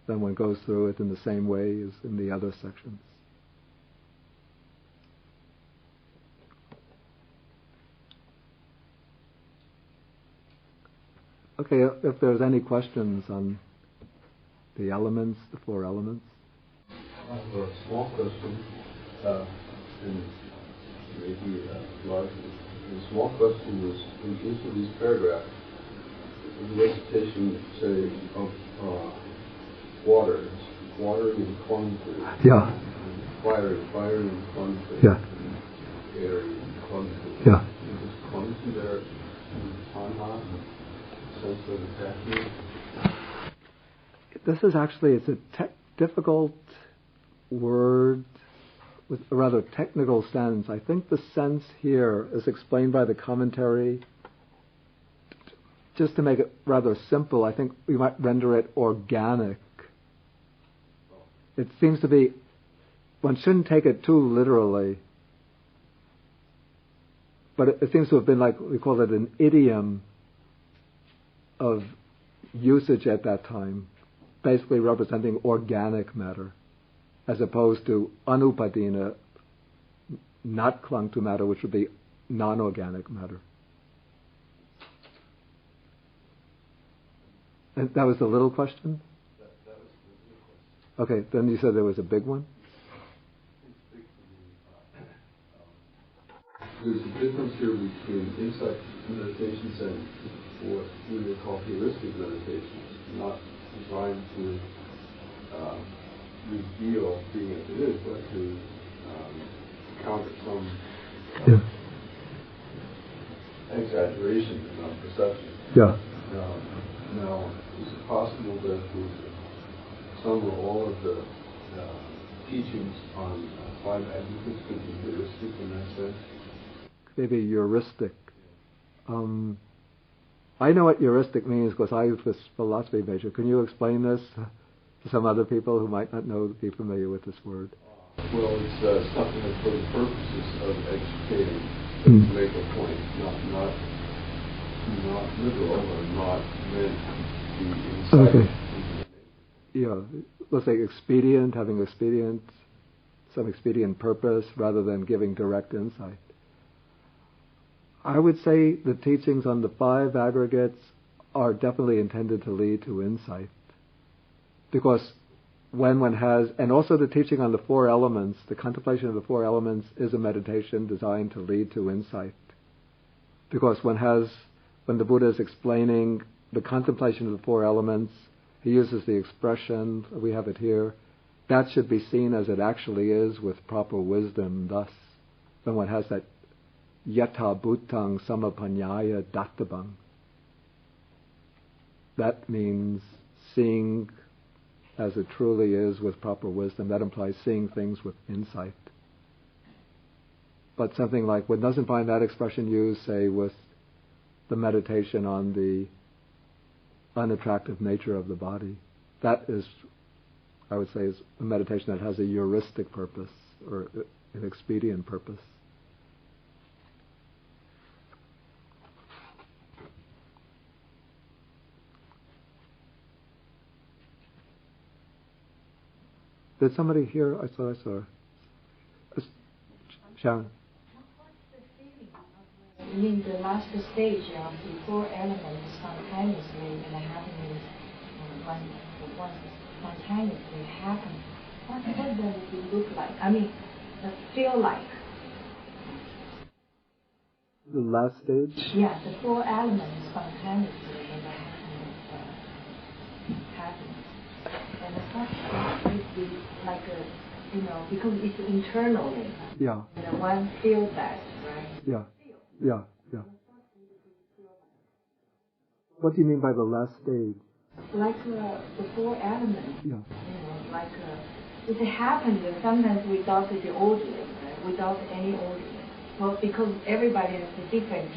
Then one goes through it in the same way as in the other sections. Okay, if there's any questions on the elements, the four elements. I have a small question, and maybe larger. The small question was, in each of these paragraphs, the recitation, say, of water, watering and clung-to. Yeah. Fire and clung-to. Yeah. Air and clung-to. Yeah. Is this clung-to there in tanha, sense of attachment? This is actually, it's a difficult word with a rather technical sense. I think the sense here is explained by the commentary. Just to make it rather simple, I think we might render it organic. It seems to be, one shouldn't take it too literally, but it seems to have been like, we call it an idiom of usage at that time, basically representing organic matter, as opposed to anupadina, not clung to matter, which would be non-organic matter. And that was the little question? That was the little question. Okay, then you said there was a big one? There's a difference here between insight meditations and what we would call heuristic meditations, not designed to reveal being as it is, but to counter some exaggeration in our perception. Yeah. Now, is it possible that some or all of the teachings on five aggregates could be heuristic in that sense? Maybe heuristic. I know what heuristic means because I was a philosophy major. Can you explain this to some other people who might not be familiar with this word? Well, it's something that's for the purposes of educating, to make a point, not literal or not meant to be insight. Okay. Yeah, let's say expedient, having some expedient purpose rather than giving direct insight. I would say the teachings on the five aggregates are definitely intended to lead to insight, because when one has, and also the teaching on the four elements, the contemplation of the four elements is a meditation designed to lead to insight. Because when the Buddha is explaining the contemplation of the four elements, he uses the expression, we have it here, that should be seen as it actually is with proper wisdom. Thus, when one has that yatha bhutang samapanyaya dattabang, that means seeing as it truly is with proper wisdom. That implies seeing things with insight. But something like, one doesn't find that expression used, say, with the meditation on the unattractive nature of the body. That is, I would say, is a meditation that has a heuristic purpose or an expedient purpose. Did somebody hear? I saw. Sharon. You mean the last stage of the four elements spontaneously and happening when spontaneously happen? What does it look like? I mean, feel like? The last stage? Yeah, the four elements spontaneously and happen. And the first stage is like because it's internally. Yeah. And one feels that, right? Yeah. Yeah. What do you mean by the last stage? Like the four elements. Yeah. Like it happens sometimes without the order, right? Without any order. Well, because everybody has a different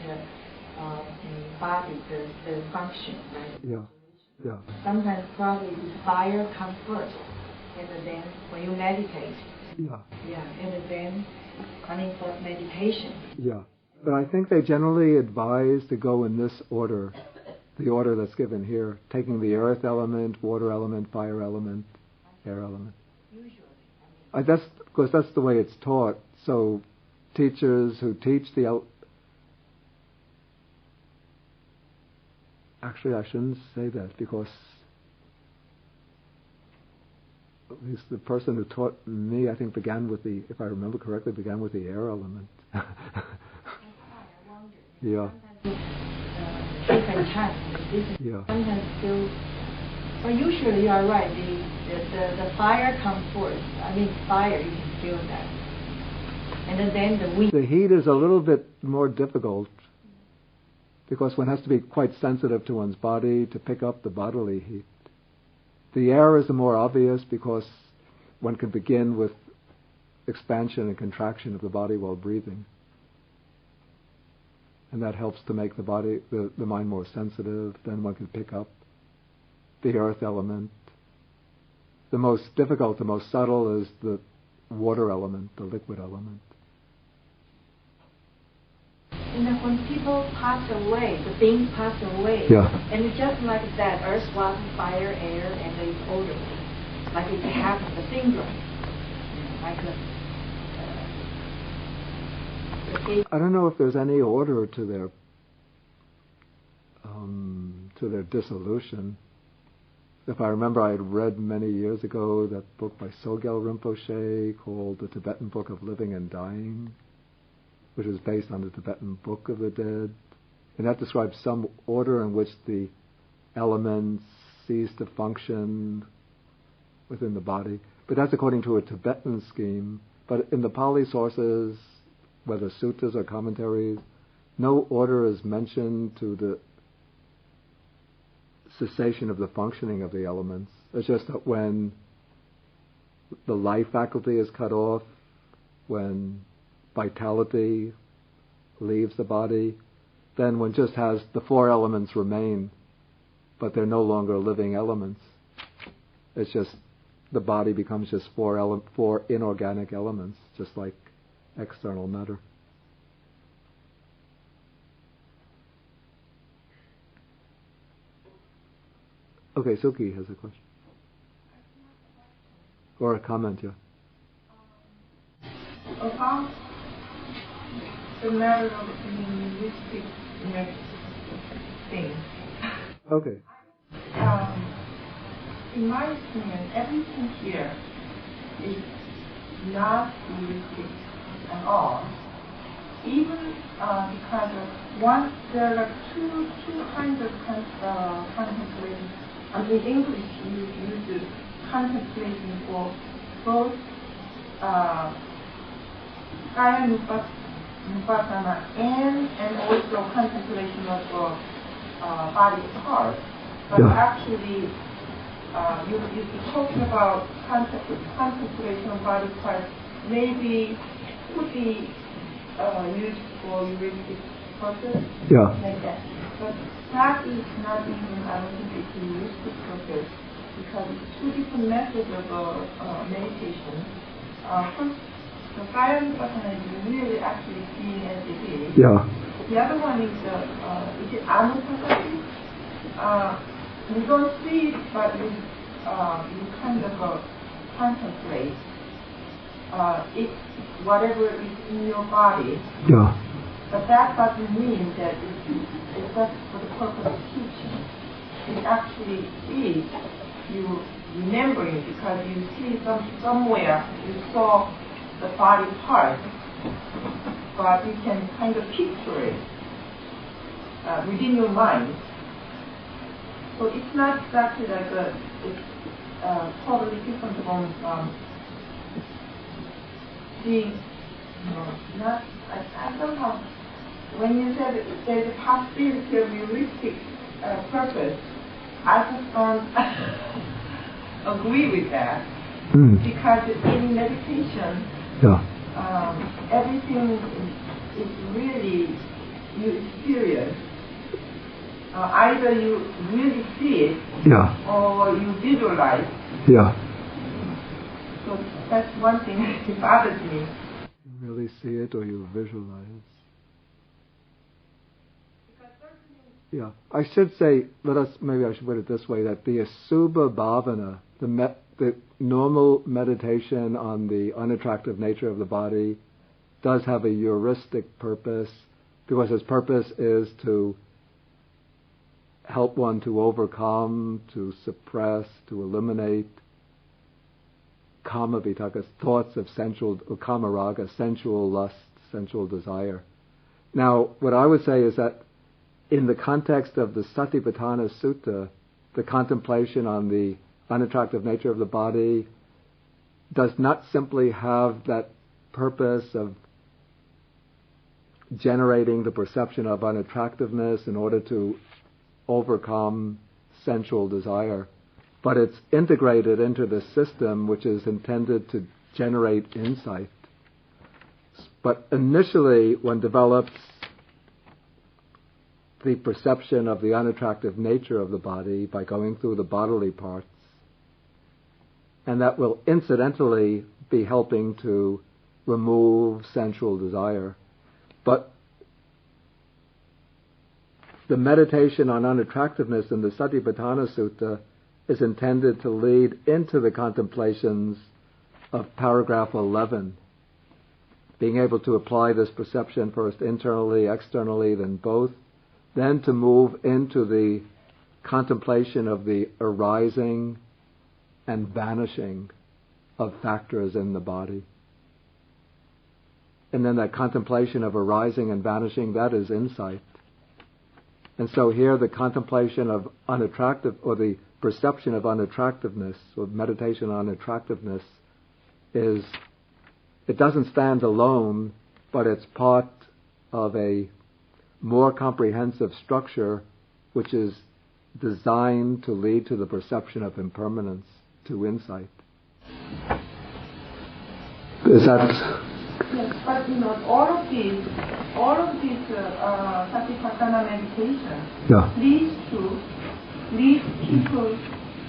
body, the function, right? Yeah. Sometimes probably the fire comes first, and then when you meditate. Yeah. Yeah, and then coming for meditation. Yeah. But I think they generally advise to go in this order, the order that's given here, taking the earth element, water element, fire element, air element. Usually. That's because that's the way it's taught. So teachers who teach actually, I shouldn't say that, because at least the person who taught me, I think, if I remember correctly, began with the air element. Yeah. Different times. Yeah. Sometimes still. But usually you are right. The fire comes first. I mean, fire, you can feel that. And then the wind. The heat is a little bit more difficult because one has to be quite sensitive to one's body to pick up the bodily heat. The air is the more obvious because one can begin with expansion and contraction of the body while breathing. And that helps to make the body, the mind more sensitive. Then one can pick up the earth element. The most difficult, the most subtle is the water element, the liquid element. And then when people pass away, the beings pass away, and it's just like that, earth, water, fire, air, and it's orderly. Like it happens, the syndrome. I don't know if there's any order to their dissolution. If I remember, I had read many years ago that book by Sogyal Rinpoche called The Tibetan Book of Living and Dying, which is based on the Tibetan Book of the Dead. And that describes some order in which the elements cease to function within the body. But that's according to a Tibetan scheme. But in the Pali sources, whether suttas or commentaries, no order is mentioned to the cessation of the functioning of the elements. It's just that when the life faculty is cut off, when vitality leaves the body, then one just has the four elements remain, but they're no longer living elements. It's just the body becomes just four inorganic elements, just like external matter. Okay, Suki has a question. Or a comment, yeah. About the matter of linguistic thing. Okay. in my opinion, everything here is not realistic at all. Even because of one, there are two kinds of contemplation. In English, you use contemplation for both kaya Nibbāna and also contemplation of body parts. But actually, you're talking about contemplation of body parts maybe could be used for heuristic purpose, like that. But that is not even, I don't think it's a heuristic purpose, because it's two different methods of meditation. First, the kaya Nibbāna is really actually seeing as it is. The other one is it anupasati? You don't see it, but you kind of contemplate it, whatever is in your body. But that doesn't mean that it's just for the purpose of teaching. It actually is you remembering, because you see somewhere you saw the body part, but you can kind of picture it within your mind. So it's not exactly like it's totally different from seeing, not, I somehow, when you said there's a possibility of heuristic purpose, I just don't agree with that. Because in meditation, everything is really, you experience. Either you really see it, or you visualize. So that's one thing that bothers me. You really see it, or you visualize. I should say, maybe I should put it this way, that the asubha bhavana, the normal meditation on the unattractive nature of the body, does have a heuristic purpose, because its purpose is to help one to overcome, to suppress, to eliminate kama vitakas, thoughts of sensual, or kama raga, sensual lust, sensual desire. Now, what I would say is that in the context of the Satipaṭṭhāna Sutta, the contemplation on the unattractive nature of the body does not simply have that purpose of generating the perception of unattractiveness in order to overcome sensual desire, but it's integrated into the system which is intended to generate insight. But initially, one develops the perception of the unattractive nature of the body by going through the bodily parts, and that will incidentally be helping to remove sensual desire. But the meditation on unattractiveness in the Satipaṭṭhāna Sutta is intended to lead into the contemplations of paragraph 11, being able to apply this perception first internally, externally, then both, then to move into the contemplation of the arising and vanishing of factors in the body. And then that contemplation of arising and vanishing, that is insight. And so here the contemplation of unattractive, or the perception of unattractiveness, or meditation on attractiveness, is, it doesn't stand alone, but it's part of a more comprehensive structure which is designed to lead to the perception of impermanence, to insight. Is that... Yes, but all of these Satipaṭṭhāna meditation leads people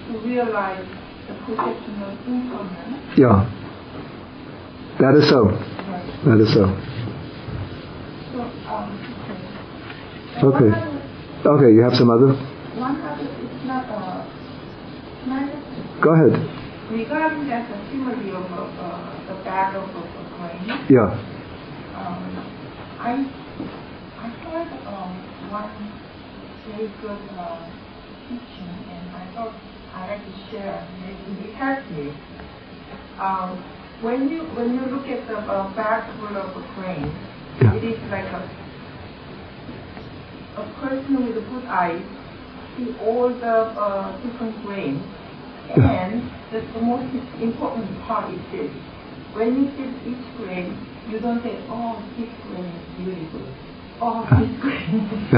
to realize the perception of impermanence. That is so. Right. That is so. So, Okay, you have some other? One other is not, can I just... Go ahead. Regarding that simile of the bag of grain, I heard one very good teaching, and I thought I like to share. It helps me. When you look at the bag full of grain, it is like a person with a good eye see all the different grains. And the most important part is this. When you see each grain, you don't say, oh, this grain is beautiful. Oh, this grain is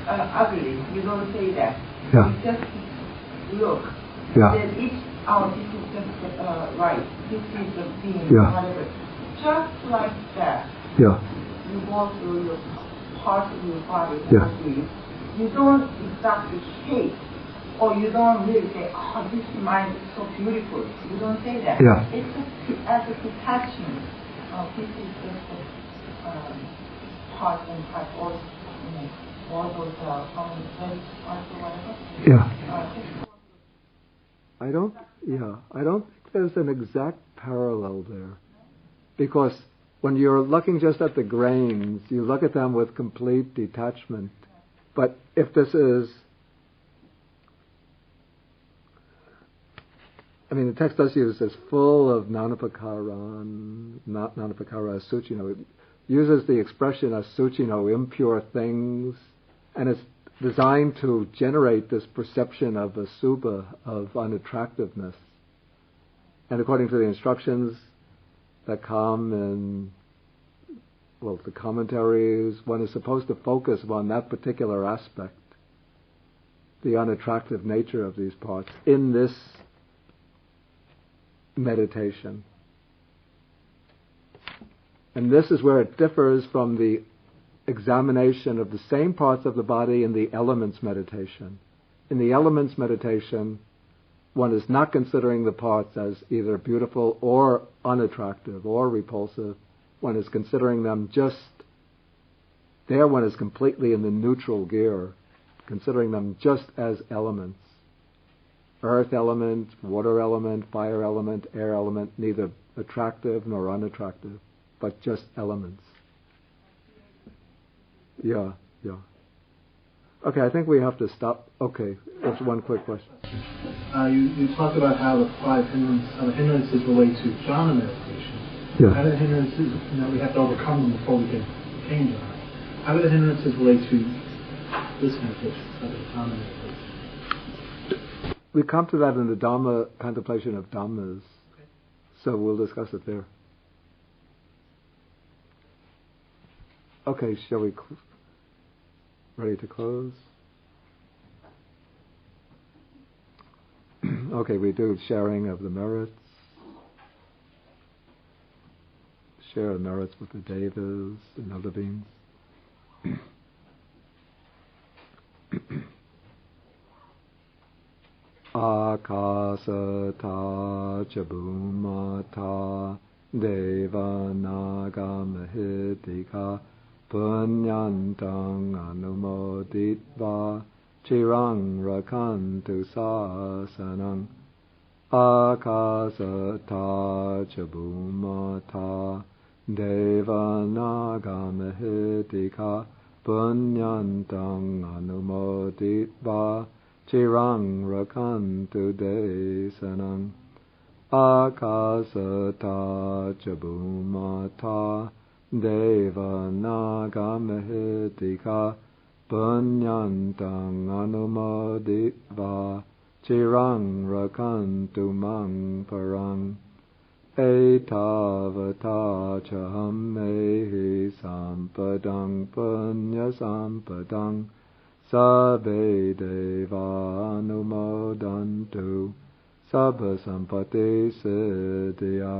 ugly. You don't say that. You just look. Then each, this is just right. This is the being, whatever. Just like that. You go through your parts of your body. You don't exactly hate. Or you don't really say, oh, this mind is so beautiful. You don't say that. It's just as a detachment. This is just part and part, all those parts or whatever. I don't think there's an exact parallel there. Because when you're looking just at the grains, you look at them with complete detachment. But if this is, the text does use this full of nanapakara suchino. It uses the expression as suchino, impure things, and it's designed to generate this perception of asubha, of unattractiveness. And according to the instructions that come in, the commentaries, one is supposed to focus on that particular aspect, the unattractive nature of these parts, in this meditation. And this is where it differs from the examination of the same parts of the body in the elements meditation. In the elements meditation, one is not considering the parts as either beautiful or unattractive or repulsive. One is considering them there one is completely in the neutral gear, considering them just as elements. Earth element, water element, fire element, air element, neither attractive nor unattractive, but just elements. Okay, I think we have to stop. Okay, just one quick question. You talked about how the five hindrances relate to jhana meditation. How do the hindrances, we have to overcome them before we can attain jhana. How do the hindrances relate to this meditation, Satipaṭṭhāna meditation? We come to that in the Dharma, contemplation of Dhammas. So we'll discuss it there. Okay, shall we ready to close? Okay, we do sharing of the merits. Share the merits with the devas and other beings. Akasata chabhumata deva naga mahitika punyantang anumoditva chirang rakantu sasanang. Akasata chabhumata deva naga mahitika punyantang anumoditva chirang rakantu desanang. Akasata chabhumata deva naga mahitika punyantang anumoditva chirang rakantu mang parang. Etavata chaham mehi sampadang punya sampadang sabbe deva anumodantu sabba sampati siddhya.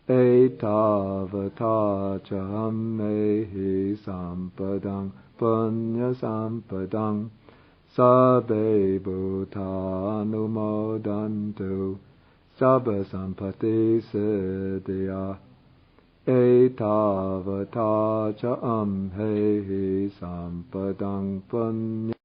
Etavata chaham mehi sampadang punya sampadang sabbe bhuta anumodantu sabba sampati siddhya. Etavata cha amhehi sampadang punya